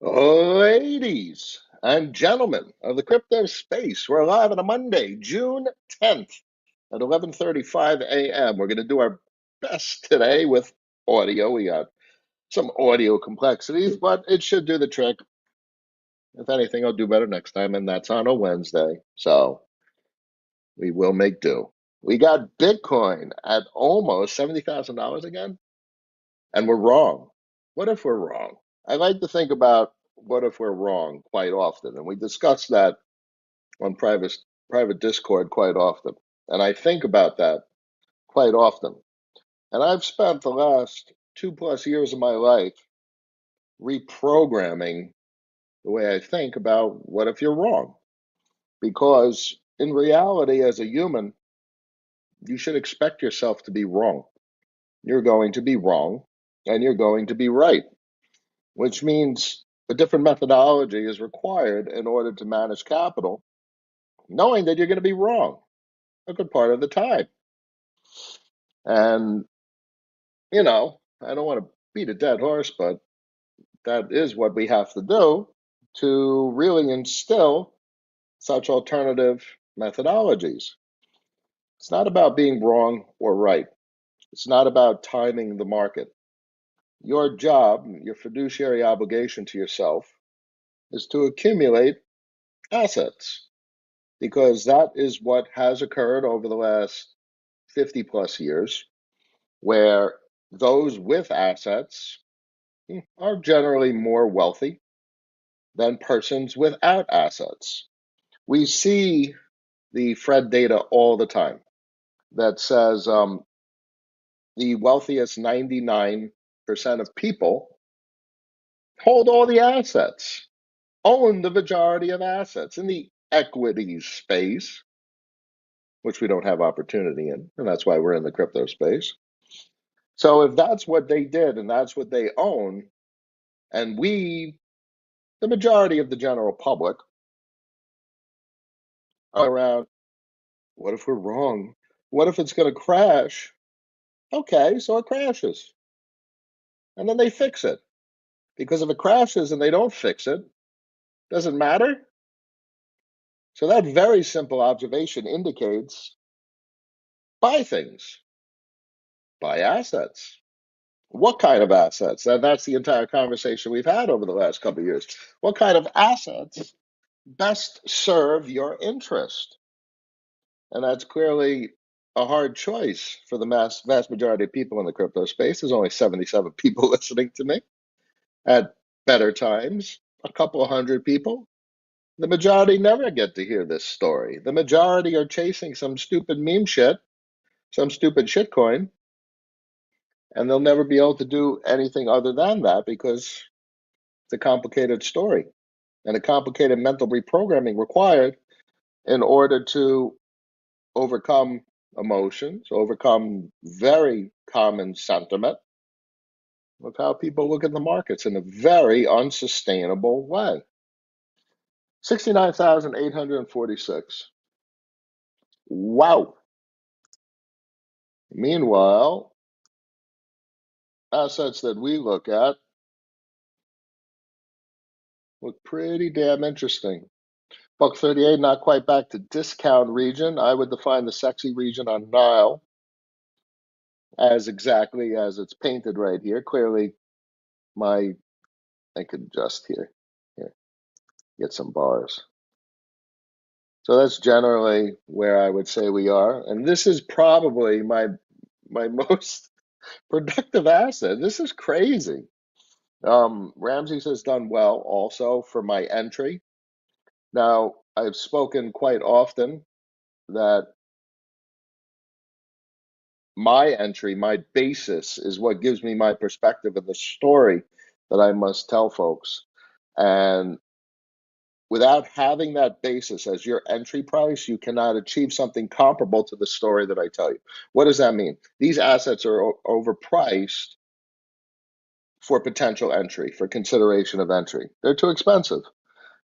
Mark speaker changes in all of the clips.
Speaker 1: Ladies and gentlemen of the crypto space, we're live on a Monday, June 10th at 11:35 a.m. We're going to do our best today with audio. We got some audio complexities, but it should do the trick. If anything, I'll do better next time, and that's on a Wednesday. So we will make do. We got Bitcoin at almost $70,000 again, and we're wrong. What if we're wrong? I like to think about what if we're wrong quite often, and we discuss that on private Discord quite often. And I think about that quite often. And I've spent the last 2+ years of my life reprogramming the way I think about what if you're wrong. Because in reality, as a human, you should expect yourself to be wrong. You're going to be wrong and you're going to be right, which means a different methodology is required in order to manage capital, knowing that you're going to be wrong a good part of the time. And, I don't want to beat a dead horse, but that is what we have to do to really instill such alternative methodologies. It's not about being wrong or right. It's not about timing the market. Your job, your fiduciary obligation to yourself, is to accumulate assets because that is what has occurred over the last 50+ years, where those with assets are generally more wealthy than persons without assets. We see the Fred data all the time that says the wealthiest 99% of people hold all the assets, own the majority of assets in the equities space, which we don't have opportunity in, and that's why we're in the crypto space. So if that's what they did and that's what they own, and we, the majority of the general public, are around, what if we're wrong? What if it's going to crash? Okay, so it crashes. And then they fix it. Because if it crashes and they don't fix it, does it matter? So that very simple observation indicates buy things, buy assets. What kind of assets? And that's the entire conversation we've had over the last couple of years. What kind of assets best serve your interest? And that's clearly a hard choice for the vast majority of people in the crypto space. There's only 77 people listening to me. At better times, a couple of hundred people. The majority never get to hear this story. The majority are chasing some stupid meme shit, some stupid shitcoin, and they'll never be able to do anything other than that because it's a complicated story and a complicated mental reprogramming required in order to overcome emotions, overcome very common sentiment of how people look at the markets in a very unsustainable way. 69,846. Wow. Meanwhile, assets that we look at look pretty damn interesting. Buck 38, not quite back to discount region. I would define the sexy region on Nile as exactly as it's painted right here. Clearly, I could adjust here. Here, get some bars. So that's generally where I would say we are. And this is probably my most productive asset. This is crazy. Ramsey's has done well also for my entry. Now, I've spoken quite often that my entry, my basis, is what gives me my perspective of the story that I must tell folks. And without having that basis as your entry price, you cannot achieve something comparable to the story that I tell you. What does that mean? These assets are overpriced for potential entry, for consideration of entry. They're too expensive.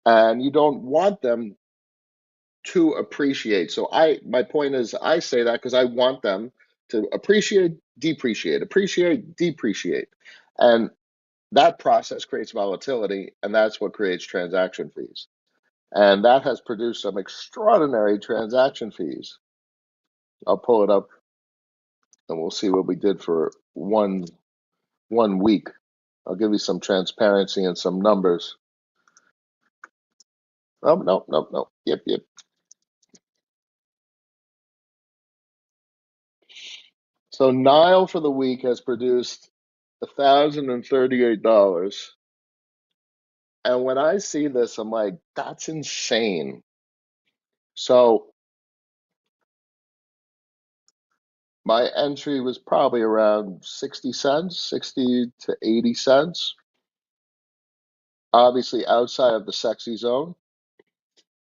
Speaker 1: And you don't want them to appreciate. So my point is I say that because I want them to appreciate, depreciate, appreciate, depreciate. And That process creates volatility, and that's what creates transaction fees. And that has produced some extraordinary transaction fees. I'll pull it up and we'll see what we did for one week. I'll give you some transparency and some numbers. Oh, no, no, no. Yep. So Nile for the week has produced $1,038. And when I see this, I'm like, that's insane. So my entry was probably around 60 cents, 60 to 80 cents, obviously outside of the sexy zone.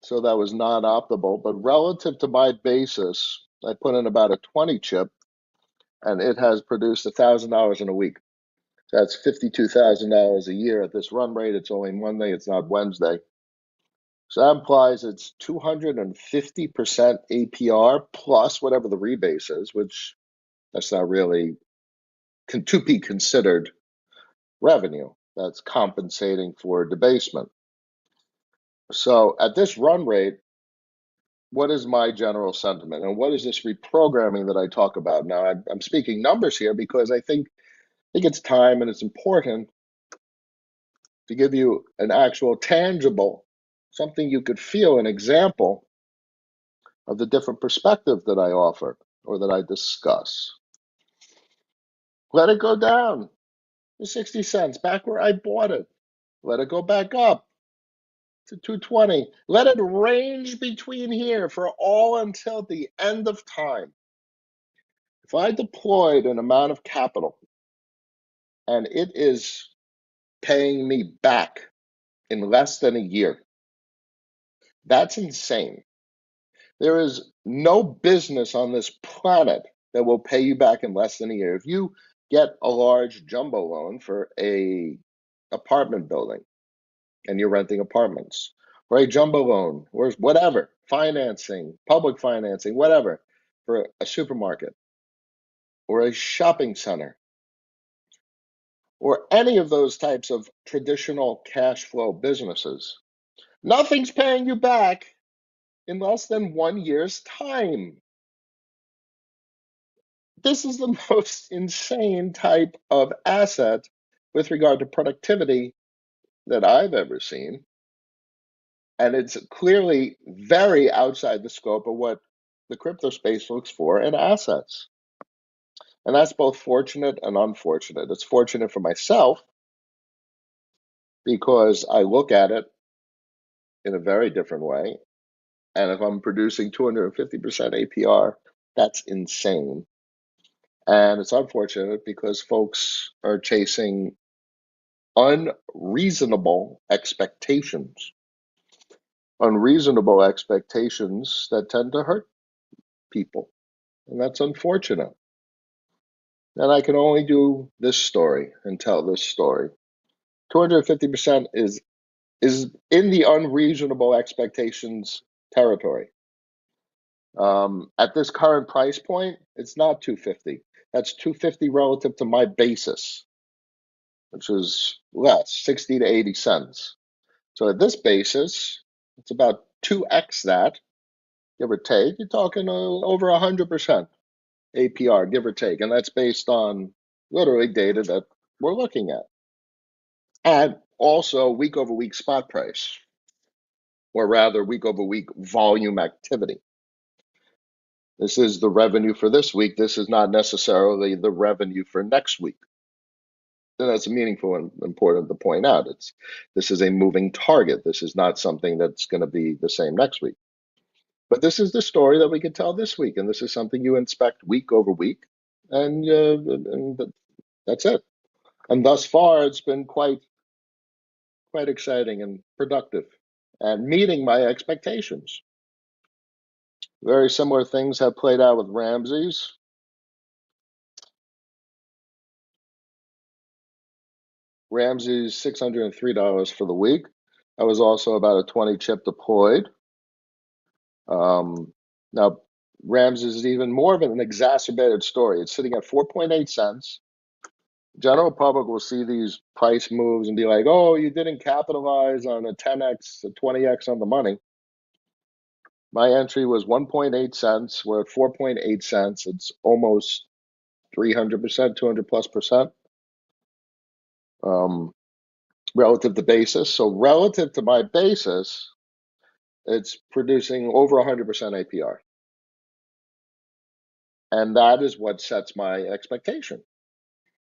Speaker 1: So that was non-optimal. But relative to my basis, I put in about a 20 chip and it has produced $1,000 in a week. That's $52,000 a year at this run rate. It's only Monday, it's not Wednesday. So that implies it's 250% APR plus whatever the rebase is, which that's not really to be considered revenue. That's compensating for debasement. So at this run rate, what is my general sentiment? And what is this reprogramming that I talk about? Now, I'm speaking numbers here because I think it's time and it's important to give you an actual tangible, something you could feel, an example of the different perspective that I offer or that I discuss. Let it go down to 60 cents, back where I bought it. Let it go back up to 220. Let it range between here for all until the end of time. If I deployed an amount of capital and it is paying me back in less than a year, that's insane. There is no business on this planet that will pay you back in less than a year. If you get a large jumbo loan for a apartment building and you're renting apartments, or a jumbo loan, or whatever, financing, public financing, whatever, for a supermarket or a shopping center, or any of those types of traditional cash flow businesses, nothing's paying you back in less than 1 year's time. This is the most insane type of asset with regard to productivity that I've ever seen. And it's clearly very outside the scope of what the crypto space looks for in assets. And that's both fortunate and unfortunate. It's fortunate for myself because I look at it in a very different way. And if I'm producing 250% APR, that's insane. And it's unfortunate because folks are chasing unreasonable expectations that tend to hurt people. And that's unfortunate. And I can only do this story and tell this story. 250% is in the unreasonable expectations territory. At this current price point, it's not 250. That's 250 relative to my basis, which is less, 60 to 80 cents. So at this basis, it's about 2x that, give or take. You're talking over 100% APR, give or take. And that's based on literally data that we're looking at. And also week over week spot price, or rather week over week volume activity. This is the revenue for this week. This is not necessarily the revenue for next week. And that's meaningful and important to point out. This is a moving target. This is not something that's going to be the same next week. But this is the story that we can tell this week, and this is something you inspect week over week, and that's it. And thus far, it's been quite exciting and productive, and meeting my expectations. Very similar things have played out with Ramsey's. Ramsey's $603 for the week. I was also about a 20 chip deployed. Now, Ramsey's is even more of an exacerbated story. It's sitting at 4.8 cents. General public will see these price moves and be like, "Oh, you didn't capitalize on a 10x, a 20x on the money." My entry was 1.8 cents. We're at 4.8 cents. It's almost 300%, 200 plus percent, um, relative to basis. So relative to my basis, it's producing over 100% APR. And that is what sets my expectation.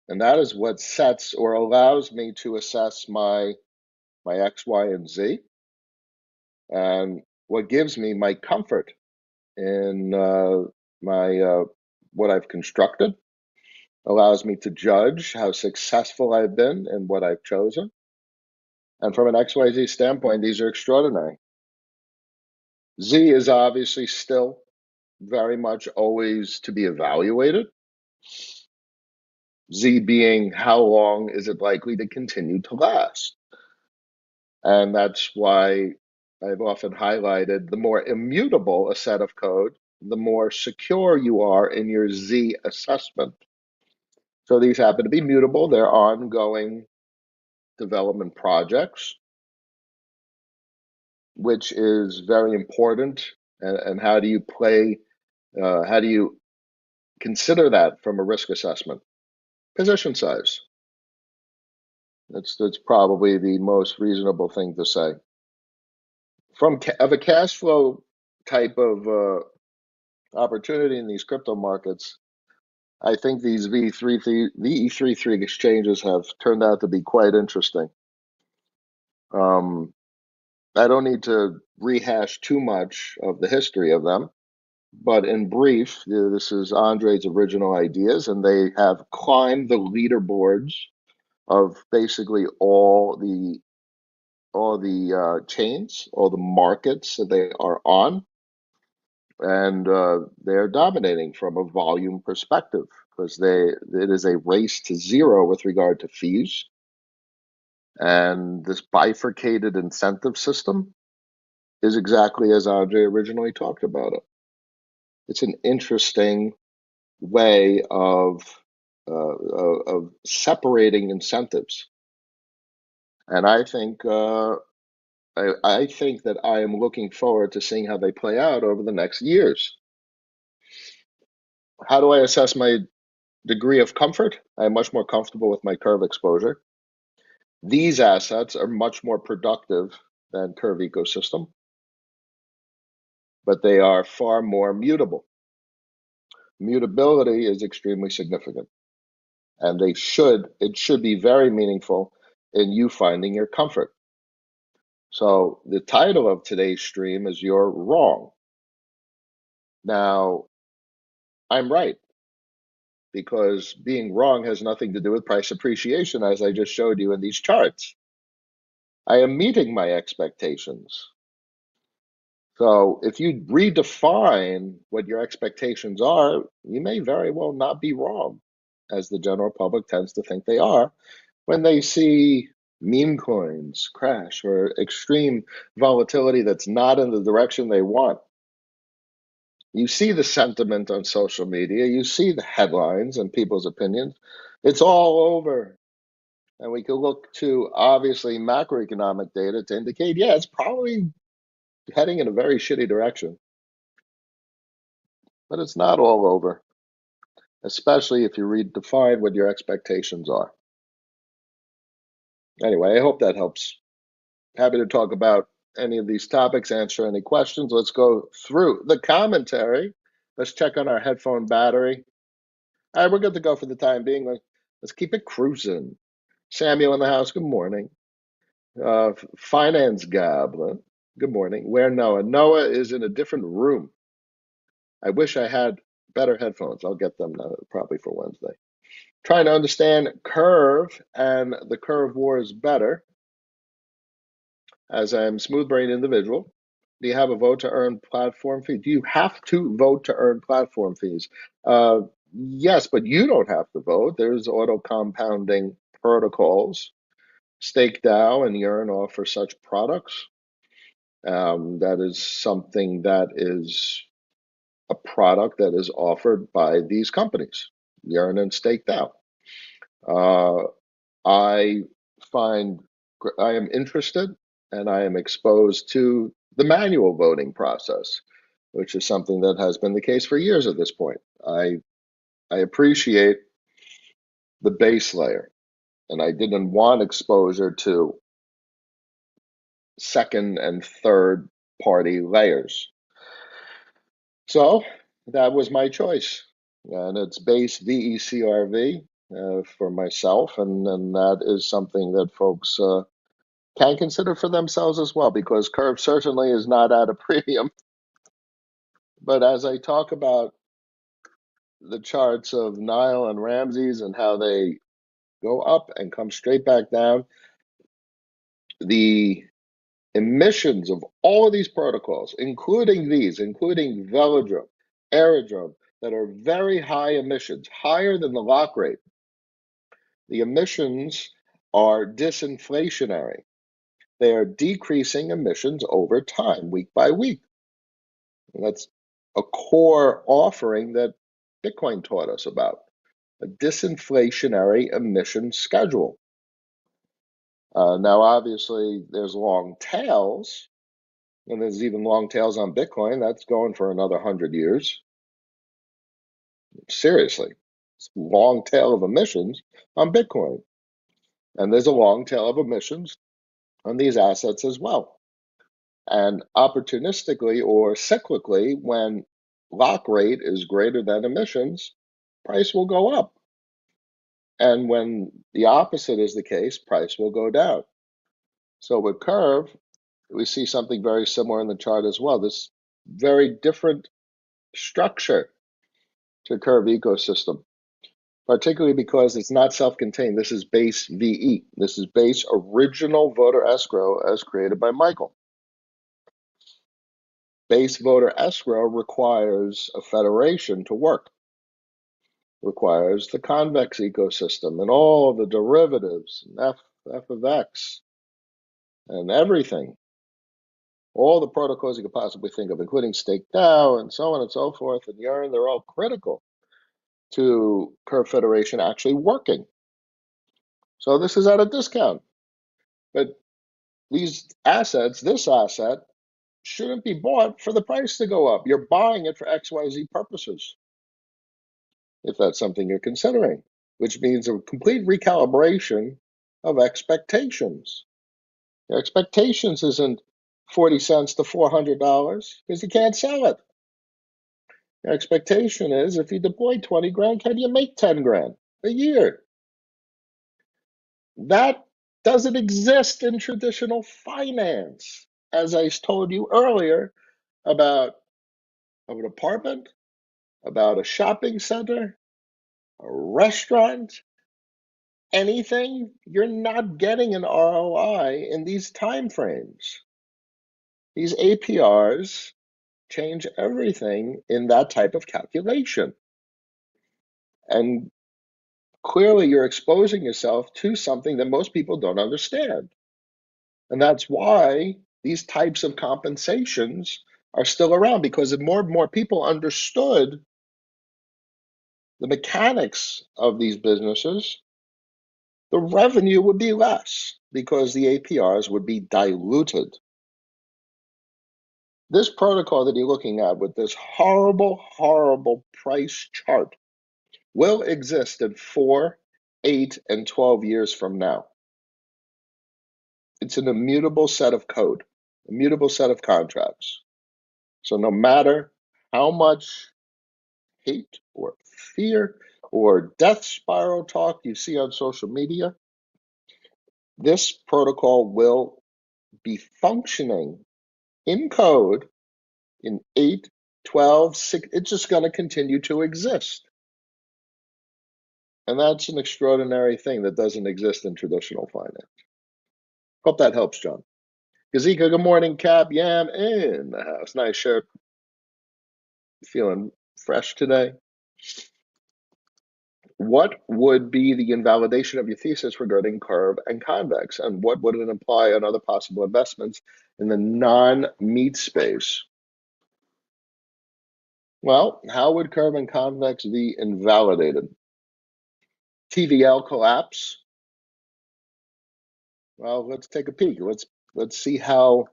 Speaker 1: And that is what sets or allows me to assess my X, Y, and Z, and what gives me my comfort in my what I've constructed, allows me to judge how successful I've been in what I've chosen. And from an XYZ standpoint, these are extraordinary. Z is obviously still very much always to be evaluated. Z being how long is it likely to continue to last? And that's why I've often highlighted the more immutable a set of code, the more secure you are in your Z assessment. So these happen to be mutable. They're ongoing development projects, which is very important. And how do you how do you consider that from a risk assessment? Position size. That's probably the most reasonable thing to say. From of a cash flow type of opportunity in these crypto markets, I think these VE33 exchanges have turned out to be quite interesting. Um, I don't need to rehash too much of the history of them, but in brief, this is Andre's original ideas, and they have climbed the leaderboards of basically all the chains, all the markets that they are on, and they're dominating from a volume perspective because it is a race to zero with regard to fees, and this bifurcated incentive system is exactly as Andre originally talked about it. It's an interesting way of separating incentives, and I think that I am looking forward to seeing how they play out over the next years. How do I assess my degree of comfort? I am much more comfortable with my curve exposure. These assets are much more productive than curve ecosystem, but they are far more mutable. Mutability is extremely significant, and it should be very meaningful in you finding your comfort. So the title of today's stream is You're Wrong. Now, I'm right, because being wrong has nothing to do with price appreciation, as I just showed you in these charts. I am meeting my expectations. So if you redefine what your expectations are, you may very well not be wrong, as the general public tends to think they are when they see meme coins crash or extreme volatility that's not in the direction they want. You see the sentiment on social media, you see the headlines and people's opinions. It's all over. And we could look to obviously macroeconomic data to indicate, yeah, it's probably heading in a very shitty direction. But it's not all over, especially if you redefine what your expectations are. Anyway, I hope that helps. Happy to talk about any of these topics, answer any questions. Let's go through the commentary. Let's check on our headphone battery. All right, we're good to go for the time being. Let's keep it cruising. Samuel in the house, good morning. Finance Goblin, good morning. Where Noah? Noah is in a different room. I wish I had better headphones. I'll get them probably for Wednesday. Trying to understand curve and the curve wars better, as I'm smooth brain individual. Do you have a vote to earn platform fee? Do you have to vote to earn platform fees? Yes, but you don't have to vote. There's auto compounding protocols. Stake DAO and Yearn offer such products. That is something that is a product that is offered by these companies, Yearn and Stake DAO. Uh, I find I am interested and I am exposed to the manual voting process, which is something that has been the case for years at this point. I appreciate the base layer, and I didn't want exposure to second and third party layers. So that was my choice. And it's base VECRV for myself. And that is something that folks can consider for themselves as well, because Curve certainly is not at a premium. But as I talk about the charts of Nile and Ramses and how they go up and come straight back down, the emissions of all of these protocols, including Velodrome, Aerodrome, that are very high emissions, higher than the lock rate. The emissions are disinflationary. They are decreasing emissions over time, week by week. And that's a core offering that Bitcoin taught us about, a disinflationary emission schedule. Now, obviously, there's long tails, and there's even long tails on Bitcoin. That's going for another 100 years. Seriously, it's a long tail of emissions on Bitcoin. And there's a long tail of emissions on these assets as well. And opportunistically or cyclically, when lock rate is greater than emissions, price will go up. And when the opposite is the case, price will go down. So with Curve, we see something very similar in the chart as well. This very different structure to Curve ecosystem, particularly because it's not self-contained. This is base VE. This is base original voter escrow as created by Michael. Base voter escrow requires a federation to work, requires the convex ecosystem and all the derivatives, F of X, and everything. All the protocols you could possibly think of, including Stake DAO and so on and so forth, and Yearn, they're all critical to Curve Federation actually working. So this is at a discount. But these assets, this asset, shouldn't be bought for the price to go up. You're buying it for XYZ purposes, if that's something you're considering, which means a complete recalibration of expectations. Your expectations isn't 40 cents to $400 because you can't sell it. Your expectation is if you deploy 20 grand, can you make 10 grand a year? That doesn't exist in traditional finance. As I told you earlier about an apartment, about a shopping center, a restaurant, anything, you're not getting an ROI in these time frames. These APRs change everything in that type of calculation. And clearly you're exposing yourself to something that most people don't understand. And that's why these types of compensations are still around, because if more and more people understood the mechanics of these businesses, the revenue would be less because the APRs would be diluted. This protocol that you're looking at with this horrible, horrible price chart will exist in 4, 8, and 12 years from now. It's an immutable set of code, immutable set of contracts. So no matter how much hate or fear or death spiral talk you see on social media, this protocol will be functioning in code in 8, 12, 6. It's just going to continue to exist. And that's an extraordinary thing that doesn't exist in traditional finance. Hope that helps, John. Gazika, good morning. Cap Yam in the house. Nice shirt. Feeling fresh today. What would be the invalidation of your thesis regarding Curve and Convex? And what would it imply on other possible investments in the non-meat space? Well, how would Curve and Convex be invalidated? TVL collapse. Well, let's take a peek. Let's see how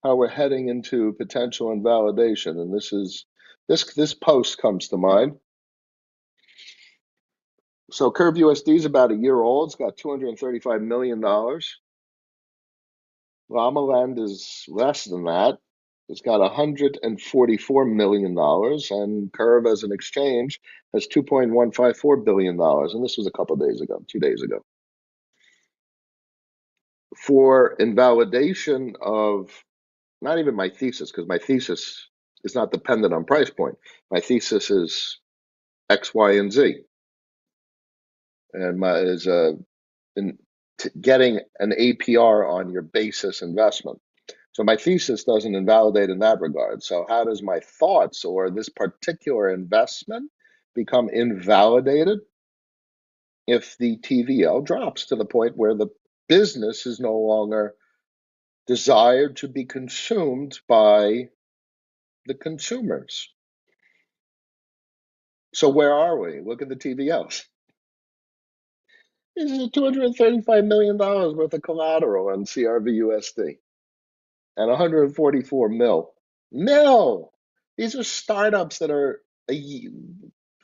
Speaker 1: we're heading into potential invalidation. And this post comes to mind. So Curve USD is about a year old. It's got $235 million. Ramaland is less than that. It's got $144 million, and Curve as an exchange has $2.154 billion. And this was a couple of days ago, 2 days ago. For invalidation of not even my thesis, because my thesis is not dependent on price point. My thesis is X, Y, and Z, and my is in getting an APR on your basis investment. So my thesis doesn't invalidate in that regard. So how does my thoughts or this particular investment become invalidated if the TVL drops to the point where the business is no longer desired to be consumed by the consumers? So where are we? Look at the TVLs. This is $235 million worth of collateral on CRVUSD and 144 mil. These are startups that are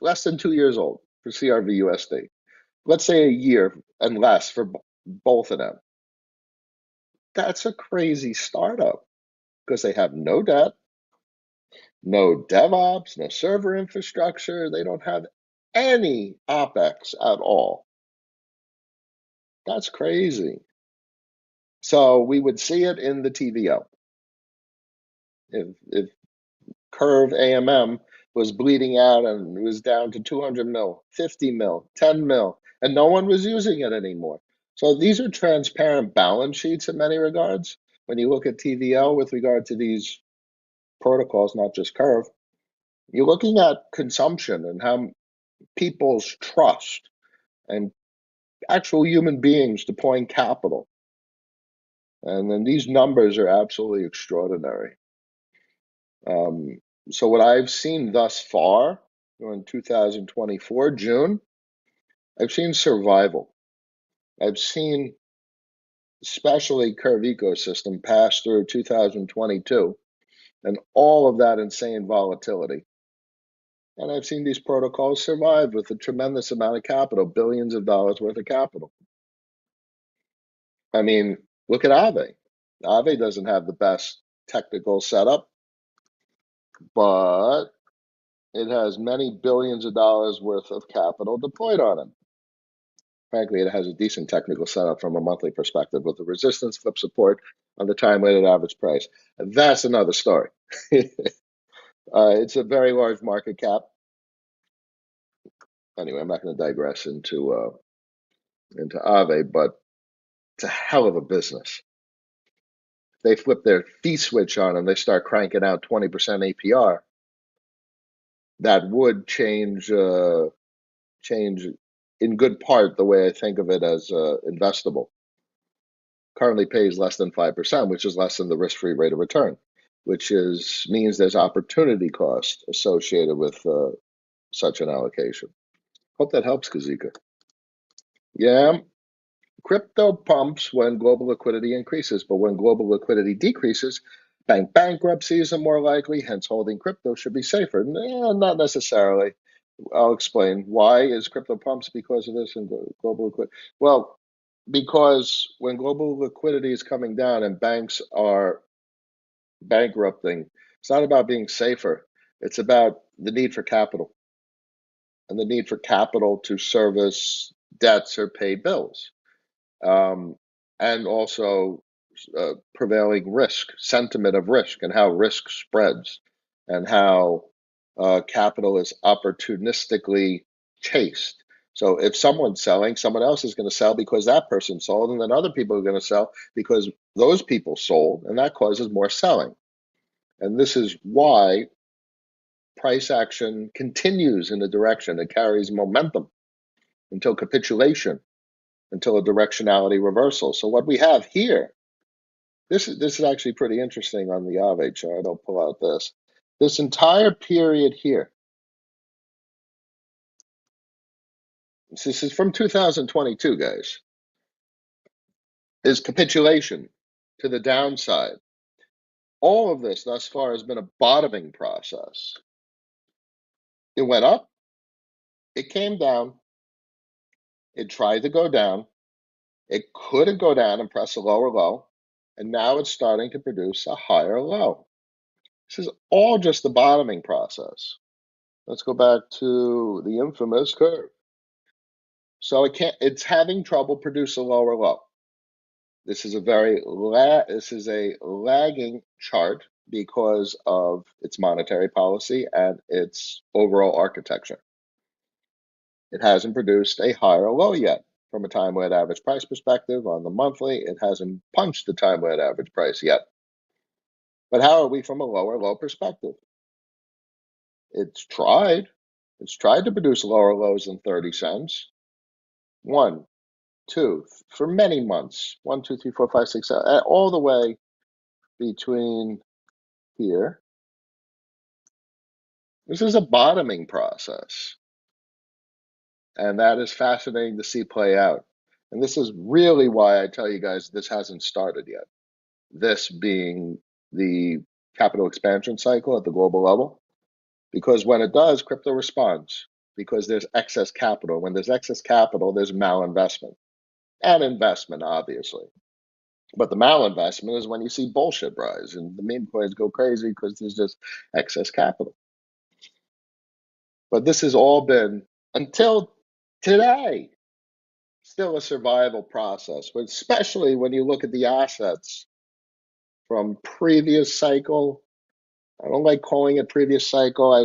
Speaker 1: less than 2 years old for CRVUSD. Let's say a year and less for both of them. That's a crazy startup because they have no debt, no DevOps, no server infrastructure. They don't have any OpEx at all. That's crazy. So we would see it in the TVL. If Curve AMM was bleeding out and it was down to 200 mil, 50 mil, 10 mil, and no one was using it anymore. So these are transparent balance sheets in many regards. When you look at TVL with regard to these protocols, not just Curve, you're looking at consumption and how people's trust and actual human beings deploying capital. And then these numbers are absolutely extraordinary. So what I've seen thus far in 2024, June, I've seen survival. I've seen especially Curve ecosystem pass through 2022 and all of that insane volatility. And I've seen these protocols survive with a tremendous amount of capital, billions of dollars worth of capital. I mean, look at Aave. Aave doesn't have the best technical setup, but it has many billions of dollars worth of capital deployed on it. Frankly, it has a decent technical setup from a monthly perspective with the resistance flip support on the time weighted average price. That's another story. It's a very large market cap. Anyway, I'm not going to digress into Aave, but it's a hell of a business. They flip their fee switch on and they start cranking out 20% APR. That would change in good part the way I think of it as investable. Currently pays less than 5%, which is less than the risk-free rate of return, which means there's opportunity cost associated with such an allocation. Hope that helps, Kazika. Yeah, crypto pumps when global liquidity increases, but when global liquidity decreases, bank bankruptcies are more likely, hence holding crypto should be safer. Not necessarily. I'll explain. Why is crypto pumps? Because of this and global liquidity. Well, because when global liquidity is coming down and banks are bankrupting, it's not about being safer. It's about the need for capital and the need for capital to service debts or pay bills. And also prevailing risk, sentiment of risk, and how risk spreads, and how capital is opportunistically chased. So if someone's selling, someone else is going to sell because that person sold, and then other people are going to sell because those people sold, and that causes more selling. And this is why price action continues in a direction. It carries momentum until capitulation, until a directionality reversal. So what we have here, this is actually pretty interesting on the Aave chart. I'll pull out this entire period here this is from 2022, guys, is capitulation to the downside. All of this thus far has been a bottoming process. It went up, it came down, it tried to go down, it couldn't go down and press a lower low, and now it's starting to produce a higher low. This is all just the bottoming process. Let's go back to the infamous curve. So it's having trouble produce a lower low. This is a lagging chart because of its monetary policy and its overall architecture. It hasn't produced a higher low yet. From a time weighted average price perspective on the monthly, it hasn't punched the time weighted average price yet. But how are we from a lower low perspective? It's tried. It's tried to produce lower lows than 30 cents. One, two, for many months. 1, 2, 3, 4, 5, 6, 7, all the way between here. This is a bottoming process. And that is fascinating to see play out. And this is really why I tell you guys this hasn't started yet. This being the capital expansion cycle at the global level. Because when it does, crypto responds because there's excess capital. When there's excess capital, there's malinvestment and investment, obviously. But the malinvestment is when you see bullshit rise and the meme coins go crazy because there's just excess capital. But this has all been, until today, still a survival process, but especially when you look at the assets from previous cycle. I don't like calling it previous cycle. I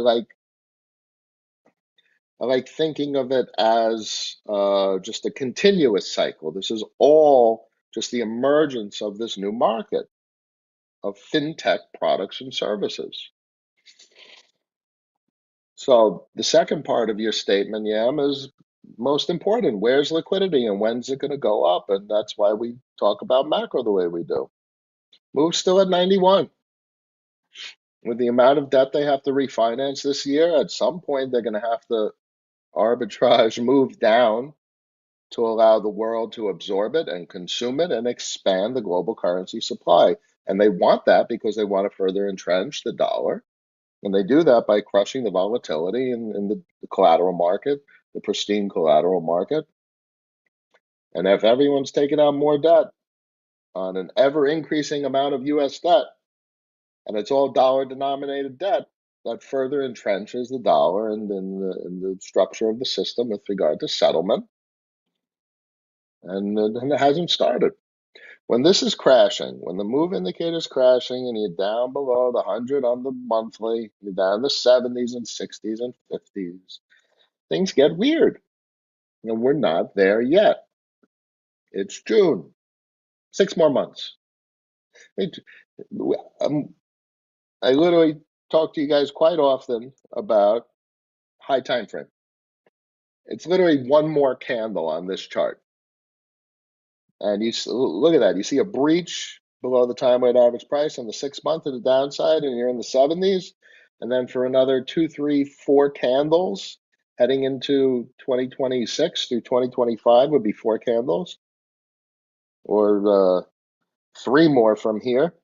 Speaker 1: like thinking of it as just a continuous cycle. This is all just the emergence of this new market of fintech products and services. So the second part of your statement, Yam, is most important. Where's liquidity and when's it going to go up? And that's why we talk about macro the way we do. Move's still at 91. With the amount of debt they have to refinance this year, at some point they're going to have to arbitrage move down to allow the world to absorb it and consume it and expand the global currency supply. And they want that because they want to further entrench the dollar. And they do that by crushing the volatility in the collateral market, the pristine collateral market. And if everyone's taking out more debt on an ever increasing amount of US debt, and it's all dollar denominated debt, that further entrenches the dollar and in the structure of the system with regard to settlement. And it hasn't started. When this is crashing, when the move indicator is crashing and you're down below the 100 on the monthly, you're down the 70s and 60s and 50s, things get weird. And we're not there yet. It's June. 6 more months. I literally talk to you guys quite often about high time frame. It's literally one more candle on this chart. And you look at that. You see a breach below the time weighted average price on the 6 month to the downside, and you're in the 70s. And then for another 2, 3, 4 candles heading into 2026 through 2025 would be 4 candles, or 3 more from here.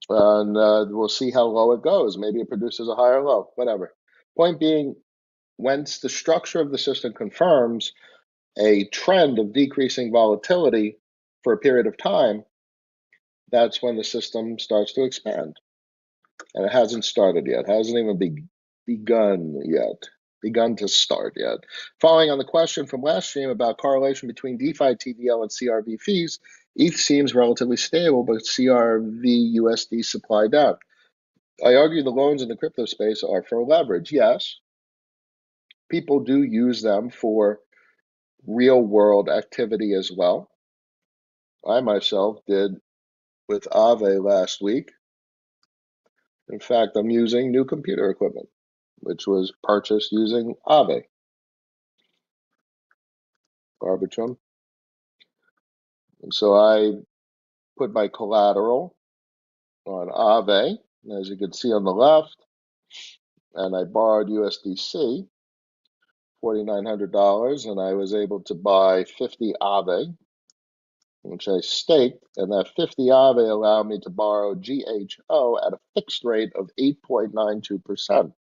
Speaker 1: And we'll see how low it goes. Maybe it produces a higher low, whatever. Point being, once the structure of the system confirms a trend of decreasing volatility for a period of time, that's when the system starts to expand. And it hasn't started yet, hasn't even begun to start yet. Following on the question from last stream about correlation between DeFi, TVL, and CRV fees, ETH seems relatively stable, but CRV USD supply down. I argue the loans in the crypto space are for leverage. Yes, people do use them for real world activity as well. I myself did with Aave last week. In fact, I'm using new computer equipment, which was purchased using Aave, Arbitrum. And so I put my collateral on Aave. As you can see on the left, and I borrowed USDC, $4,900, and I was able to buy 50 AVE, which I staked, and that 50 AVE allowed me to borrow GHO at a fixed rate of 8.92%,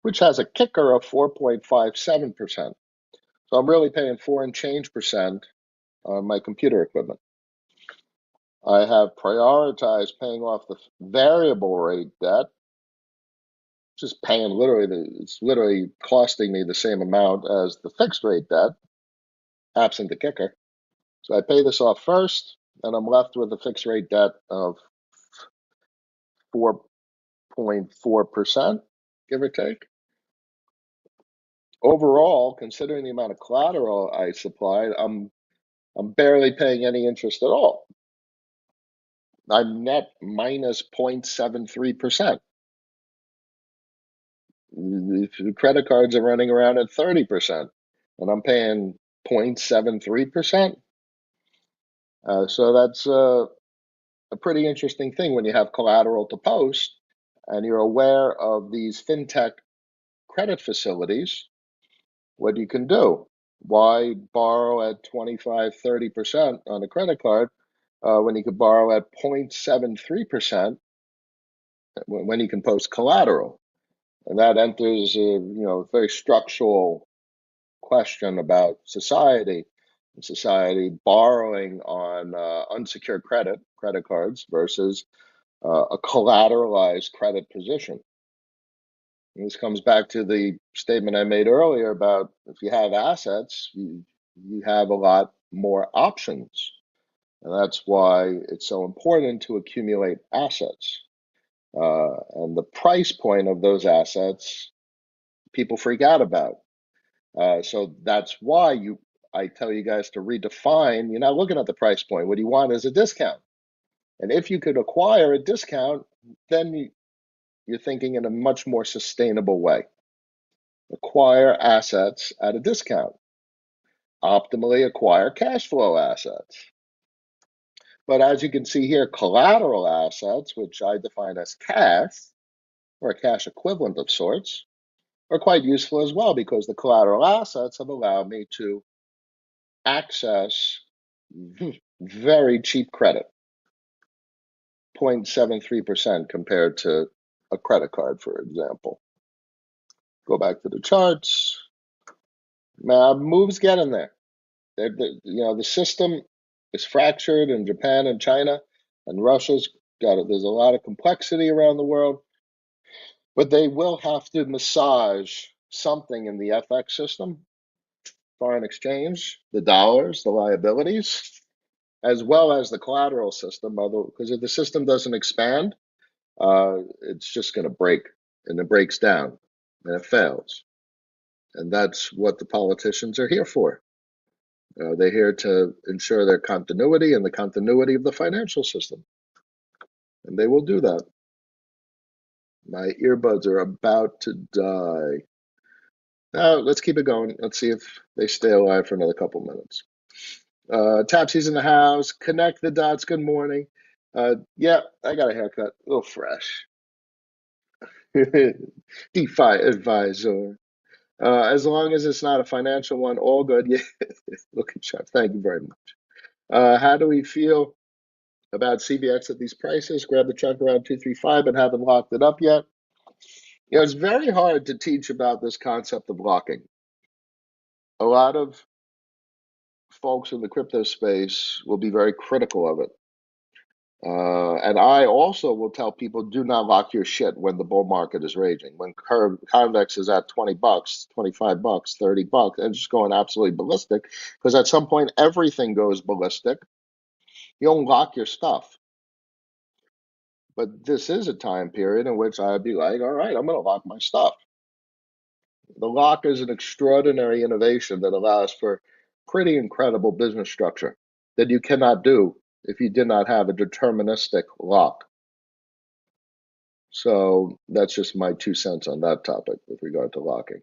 Speaker 1: which has a kicker of 4.57%. So I'm really paying 4 and change percent on my computer equipment. I have prioritized paying off the variable rate debt, just paying it's literally costing me the same amount as the fixed rate debt, absent the kicker. So I pay this off first, and I'm left with a fixed rate debt of 4.4%, give or take. Overall, considering the amount of collateral I supplied, I'm barely paying any interest at all. I'm net minus 0.73%. The credit cards are running around at 30%, and I'm paying 0.73%. So that's a pretty interesting thing when you have collateral to post and you're aware of these fintech credit facilities, what you can do. Why borrow at 25, 30% on a credit card when you could borrow at 0.73% when you can post collateral? And that enters a very structural question about society and society borrowing on unsecured credit cards versus a collateralized credit position. And this comes back to the statement I made earlier about if you have assets, you have a lot more options. And that's why it's so important to accumulate assets. And the price point of those assets, people freak out about. So that's why I tell you guys to redefine. You're not looking at the price point. What you want is a discount. And if you could acquire a discount, then you're thinking in a much more sustainable way. Acquire assets at a discount. Optimally acquire cash flow assets. But as you can see here, collateral assets, which I define as cash or a cash equivalent of sorts, are quite useful as well because the collateral assets have allowed me to access very cheap credit, 0.73% compared to a credit card, for example. Go back to the charts. Now, moves getting there. The system is fractured in Japan and China, and Russia's got it. There's a lot of complexity around the world, but they will have to massage something in the FX system, foreign exchange, the dollars, the liabilities, as well as the collateral system. Because if the system doesn't expand, it's just going to break, and it breaks down, and it fails. And that's what the politicians are here for. They're here to ensure their continuity and the continuity of the financial system. And they will do that. My earbuds are about to die. Now, let's keep it going. Let's see if they stay alive for another couple minutes. Tapsy's in the house. Connect the dots. Good morning. Yeah, I got a haircut. A little fresh. DeFi advisor. As long as it's not a financial one, all good. Yeah, look at Chuck. Thank you very much. How do we feel about CBX at these prices? Grab the chunk around 235 and haven't locked it up yet. It's very hard to teach about this concept of locking. A lot of folks in the crypto space will be very critical of it. And I also will tell people, do not lock your shit when the bull market is raging. When Convex is at $20, $25, $30, and just going absolutely ballistic, because at some point everything goes ballistic. You don't lock your stuff. But this is a time period in which I'd be like, all right, I'm going to lock my stuff. The lock is an extraordinary innovation that allows for pretty incredible business structure that you cannot do if you did not have a deterministic lock. So that's just my 2 cents on that topic with regard to locking.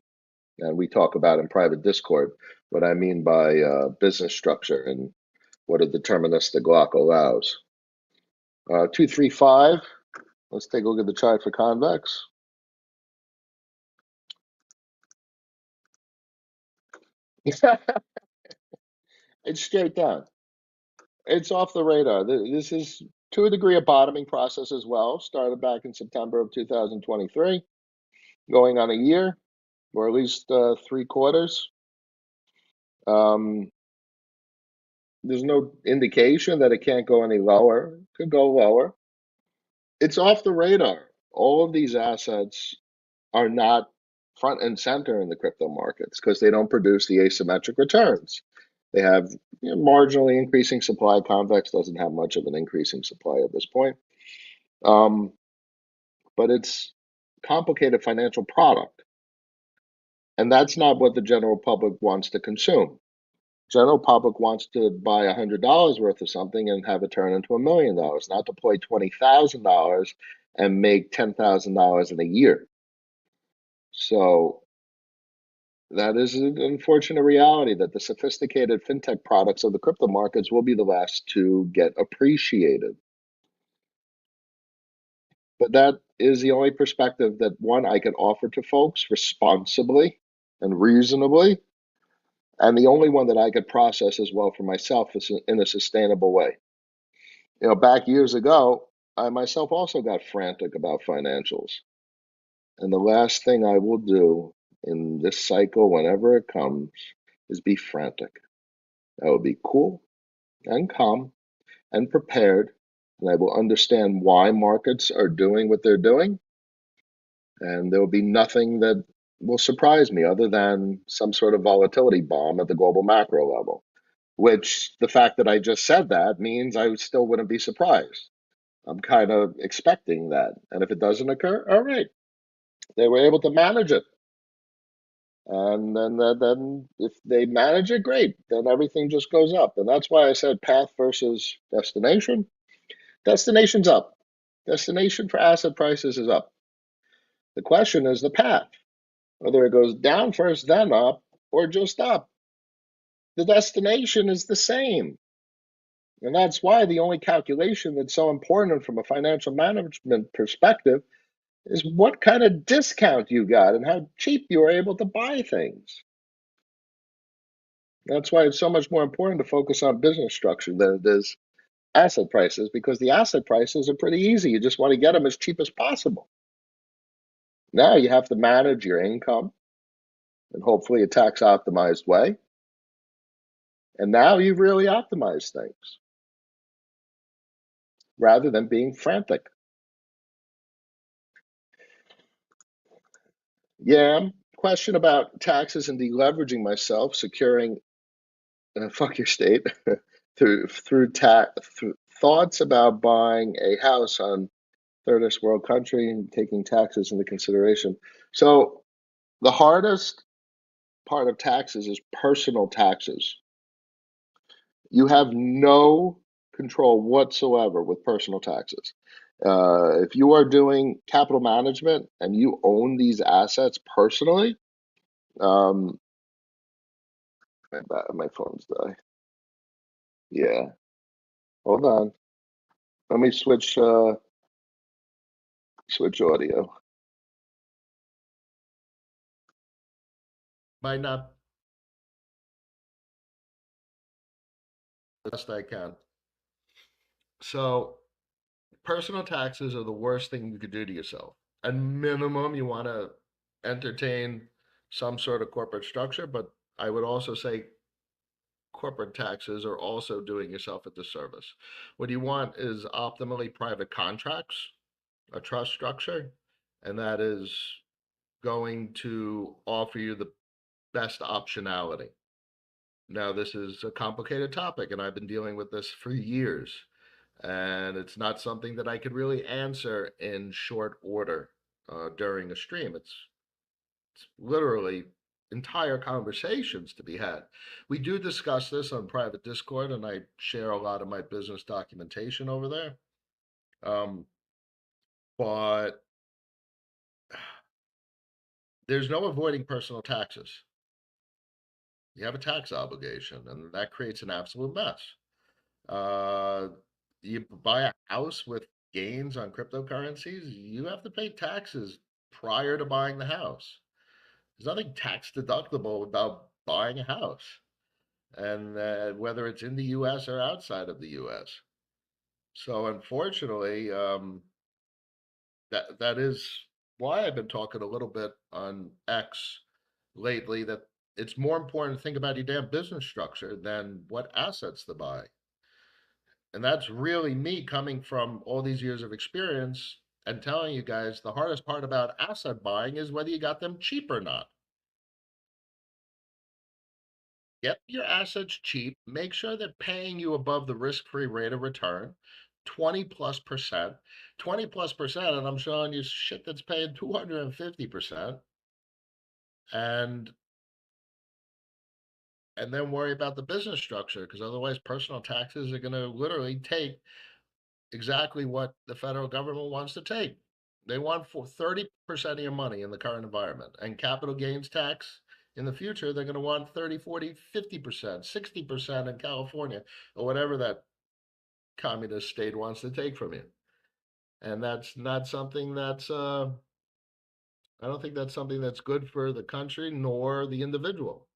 Speaker 1: And we talk about in private Discord what I mean by business structure and what a deterministic lock allows. 235, let's take a look at the chart for Convex. It's straight down. It's off the radar. This is to a degree a bottoming process as well. Started back in September of 2023, going on a year or at least 3 quarters. Um, there's no indication that it can't go any lower. It could go lower. It's off the radar. All of these assets are not front and center in the crypto markets because they don't produce the asymmetric returns. They have, marginally increasing supply. Convex doesn't have much of an increasing supply at this point. Um, but it's complicated financial product, and that's not what the general public wants to consume. General public wants to buy $100 worth of something and have it turn into $1 million, not deploy $20,000 and make $10,000 in a year. So that is an unfortunate reality that the sophisticated fintech products of the crypto markets will be the last to get appreciated. But that is the only perspective that one I can offer to folks responsibly and reasonably, and the only one that I could process as well for myself is in a sustainable way. Back years ago, I myself also got frantic about financials. And the last thing I will do in this cycle, whenever it comes, is be frantic. I will be cool and calm and prepared, and I will understand why markets are doing what they're doing. And there will be nothing that will surprise me other than some sort of volatility bomb at the global macro level, which the fact that I just said that means I still wouldn't be surprised. I'm kind of expecting that. And if it doesn't occur, all right, they were able to manage it. And then if they manage it, great. Then everything just goes up. And that's why I said path versus destination. Destination's up. Destination for asset prices is up. The question is the path, whether it goes down first, then up, or just up. The destination is the same. And that's why the only calculation that's so important from a financial management perspective is what kind of discount you got and how cheap you were able to buy things. That's why it's so much more important to focus on business structure than it is asset prices, because the asset prices are pretty easy. You just want to get them as cheap as possible. Now you have to manage your income in hopefully a tax optimized way. And now you've really optimized things rather than being frantic. Yeah, question about taxes and deleveraging myself, securing fuck your state through thoughts about buying a house on third world country and taking taxes into consideration. So the hardest part of taxes is personal taxes. You have no control whatsoever with personal taxes. If you are doing capital management and you own these assets personally, um, my phone's die. Yeah, hold on. Let me switch audio. Might not best I can. So personal taxes are the worst thing you could do to yourself. At minimum, you want to entertain some sort of corporate structure, but I would also say corporate taxes are also doing yourself a disservice. What you want is optimally private contracts, a trust structure, and that is going to offer you the best optionality. Now, this is a complicated topic, and I've been dealing with this for years. And it's not something that I could really answer in short order during a stream. It's literally entire conversations to be had. We do discuss this on private Discord, and I share a lot of my business documentation over there. Um, but there's no avoiding personal taxes. You have a tax obligation, and that creates an absolute mess. Uh, you buy a house with gains on cryptocurrencies, you have to pay taxes prior to buying the house. There's nothing tax deductible about
Speaker 2: buying a house, and whether it's in the U.S. or outside of the U.S. So unfortunately, that is why I've been talking a little bit on X lately, that it's more important to think about your damn business structure than what assets to buy. And that's really me coming from all these years of experience and telling you guys the hardest part about asset buying is whether you got them cheap or not. Get your assets cheap, make sure they're paying you above the risk-free rate of return, 20 plus percent, 20 plus percent, and I'm showing you shit that's paying 250%. And and then worry about the business structure, because otherwise personal taxes are going to literally take exactly what the federal government wants to take. They want for 30% of your money in the current environment, and capital gains tax in the future, they're going to want 30, 40, 50%, 60% in California, or whatever that communist state wants to take from you. And that's not something that's, I don't think that's something that's good for the country nor the individual.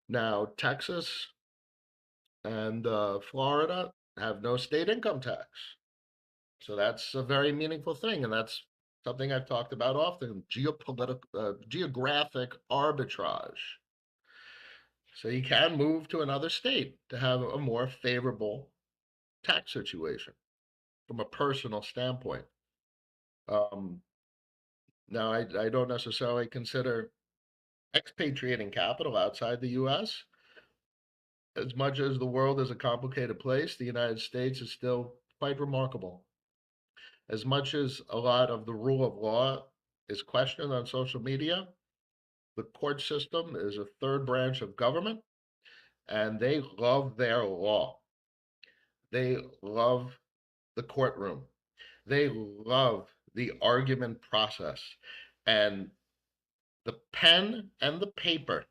Speaker 2: Now, Texas and Florida have no state income tax. So that's a very meaningful thing. And that's something I've talked about often, geopolitical, geographic arbitrage. So you can move to another state to have a more favorable tax situation from a personal standpoint. Um, Now, I don't necessarily consider expatriating capital outside the US. As much as the world is a complicated place, the United States is still quite remarkable. As much as a lot of the rule of law is questioned on social media, the court system is a third branch of government, and they love their law. They love the courtroom. They love the argument process. And the pen and the paper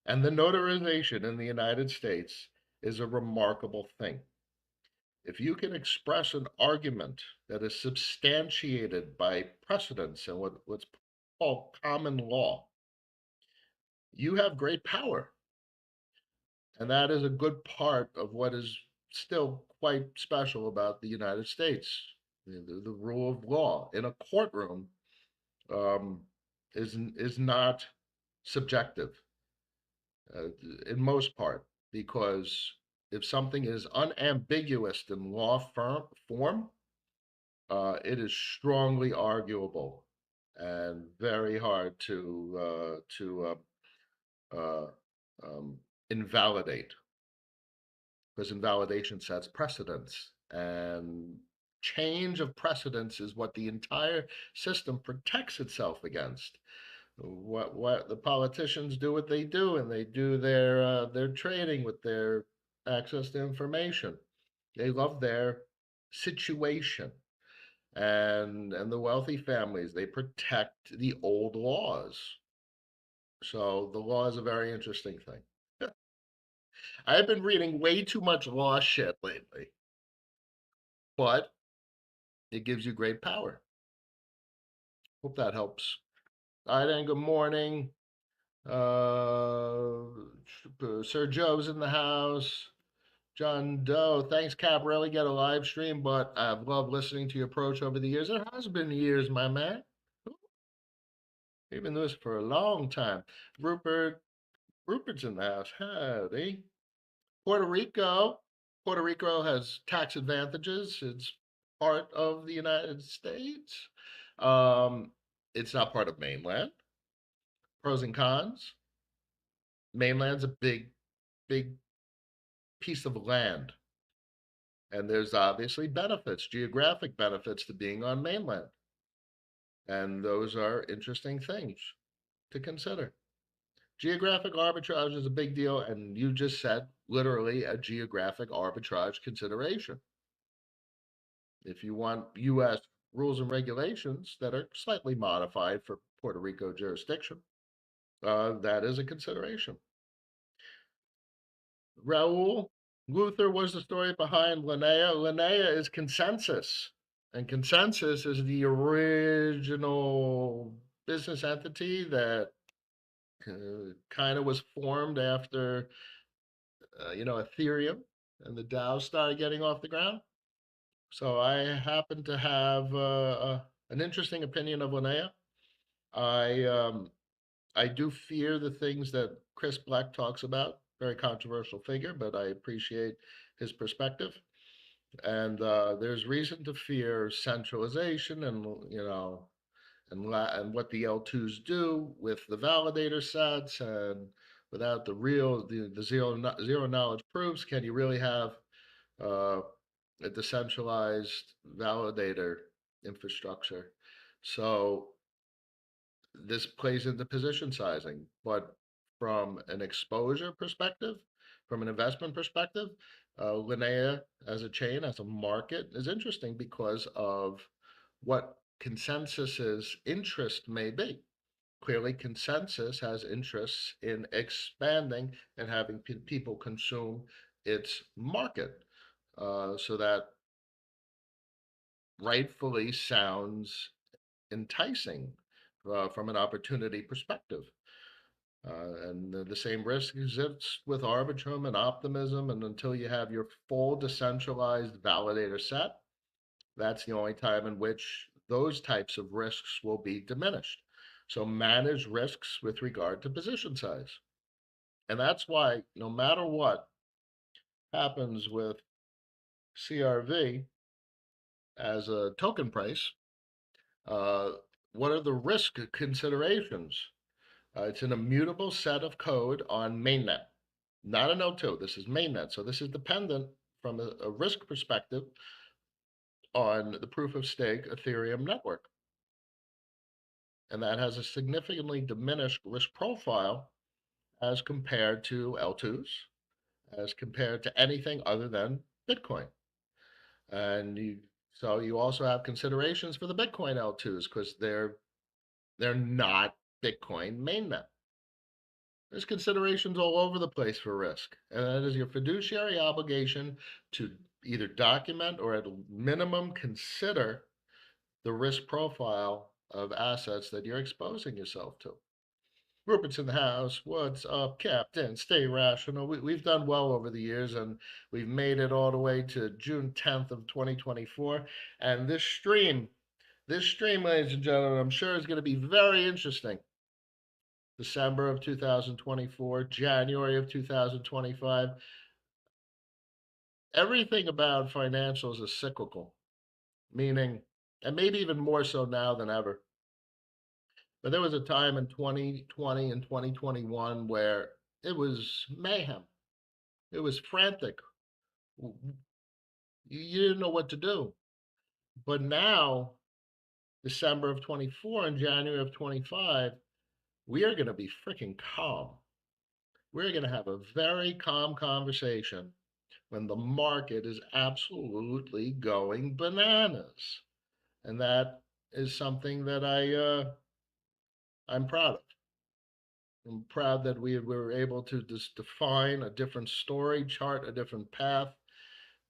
Speaker 2: and the notarization in the United States is a remarkable thing. If you can express an argument that is substantiated by precedents and what's called common law, you have great power. And that is a good part of what is still quite special about the United States. The rule of law in a courtroom um, is not subjective uh, in most part, because if something is unambiguous in form, it is strongly arguable and very hard to invalidate, because invalidation sets precedents, and change of precedents is what the entire system protects itself against. What the politicians do what they do, and they do their trading with their access to information. They love their situation, and the wealthy families, they protect the old laws. So the law is a very interesting thing. I've been reading way too much law shit lately, but it gives you great power. Hope that helps. All right, and good morning. Uh, Sir Joe's in the house. John Doe, thanks, Cap. Rarely get a live stream, but I've loved listening to your approach over the years. It has been years, my man. You've been doing this for a long time. Rupert, Rupert's in the house. Howdy. Puerto Rico. Puerto Rico has tax advantages. It's part of the United States. Um, it's not part of mainland. Pros and cons. Mainland's a big piece of land. And there's obviously benefits, geographic benefits to being on mainland. And those are interesting things to consider. Geographic arbitrage is a big deal, and you just said literally a geographic arbitrage consideration. If you want US rules and regulations that are slightly modified for Puerto Rico jurisdiction, that is a consideration. Raul, Luther was the story behind Linnea. Linnea is consensus, and consensus is the original business entity that kind of was formed after, Ethereum and the DAO started getting off the ground. So I happen to have an interesting opinion of Linnea. I I do fear the things that Chris Black talks about. Very controversial figure, but I appreciate his perspective. And there's reason to fear centralization and and what the L2s do with the validator sets and without the zero knowledge proofs. Can you really have uh, a decentralized validator infrastructure? So this plays into position sizing, but from an exposure perspective, from an investment perspective, Linnea as a chain, as a market, is interesting because of what consensus's interest may be. Clearly, consensus has interests in expanding and having people consume its market. So that rightfully sounds enticing from an opportunity perspective. And the same risk exists with Arbitrum and Optimism. And until you have your full decentralized validator set, that's the only time in which those types of risks will be diminished. So manage risks with regard to position size. And that's why no matter what happens with CRV as a token price, uh, what are the risk considerations? It's an immutable set of code on mainnet, not an L2. This is mainnet. So this is dependent from a risk perspective on the proof of stake Ethereum network. And that has a significantly diminished risk profile as compared to L2s, as compared to anything other than Bitcoin. And so you also have considerations for the Bitcoin L2s because they're not Bitcoin mainnet. There's considerations all over the place for risk, and that is your fiduciary obligation to either document or at a minimum consider the risk profile of assets that you're exposing yourself to. Rupert's in the house. What's up, Captain? Stay rational. We've done well over the years, and we've made it all the way to June 10th of 2024. And this stream, ladies and gentlemen, I'm sure is going to be very interesting. December of 2024, January of 2025. Everything about financials is cyclical, meaning, and maybe even more so now than ever. But there was a time in 2020 and 2021 where it was mayhem. It was frantic. You didn't know what to do. But now, December of 24 and January of 25, we are going to be freaking calm. We're going to have a very calm conversation when the market is absolutely going bananas. And that is something that I'm proud of. I'm proud that we were able to just define a different story, chart a different path,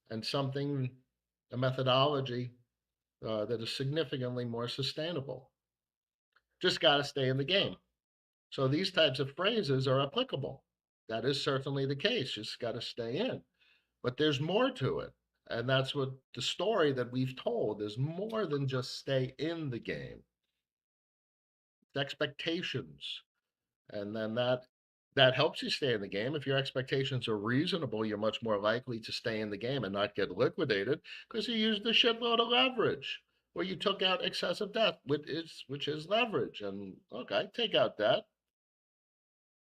Speaker 2: and a methodology that is significantly more sustainable. Just got to stay in the game. So these types of phrases are applicable. That is certainly the case. Just got to stay in. But there's more to it. And that's what the story that we've told is more than just stay in the game. It's expectations. And then that helps you stay in the game. If your expectations are reasonable, you're much more likely to stay in the game and not get liquidated because you used a shitload of leverage or you took out excessive debt, which is leverage. And okay, take out debt,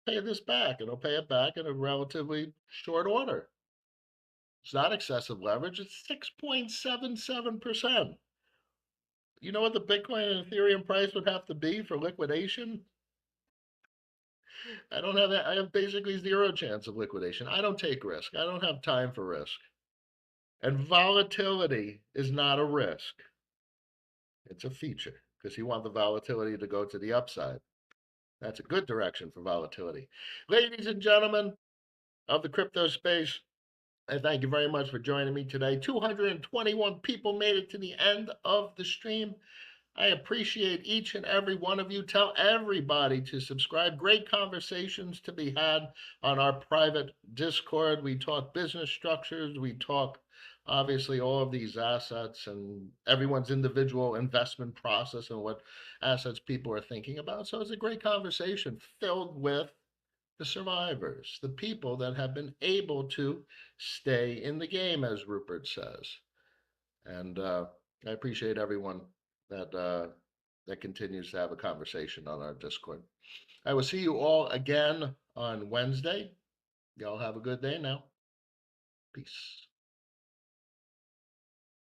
Speaker 2: pay this back, and I'll pay it back in a relatively short order. It's not excessive leverage, it's 6.77%. You know what the Bitcoin and Ethereum price would have to be for liquidation? I don't have that. I have basically zero chance of liquidation. I don't take risk. I don't have time for risk. And volatility is not a risk. It's a feature because you want the volatility to go to the upside. That's a good direction for volatility. Ladies and gentlemen of the crypto space, I thank you very much for joining me today. 221 people made it to the end of the stream. I appreciate each and every one of you. Tell everybody to subscribe. Great conversations to be had on our private Discord. We talk business structures, we talk obviously all of these assets and everyone's individual investment process and what assets people are thinking about. So it's a great conversation filled with the survivors, the people that have been able to stay in the game, as Rupert says. And I appreciate everyone that that continues to have a conversation on our Discord. I will see you all again on Wednesday. Y'all have a good day now. Peace.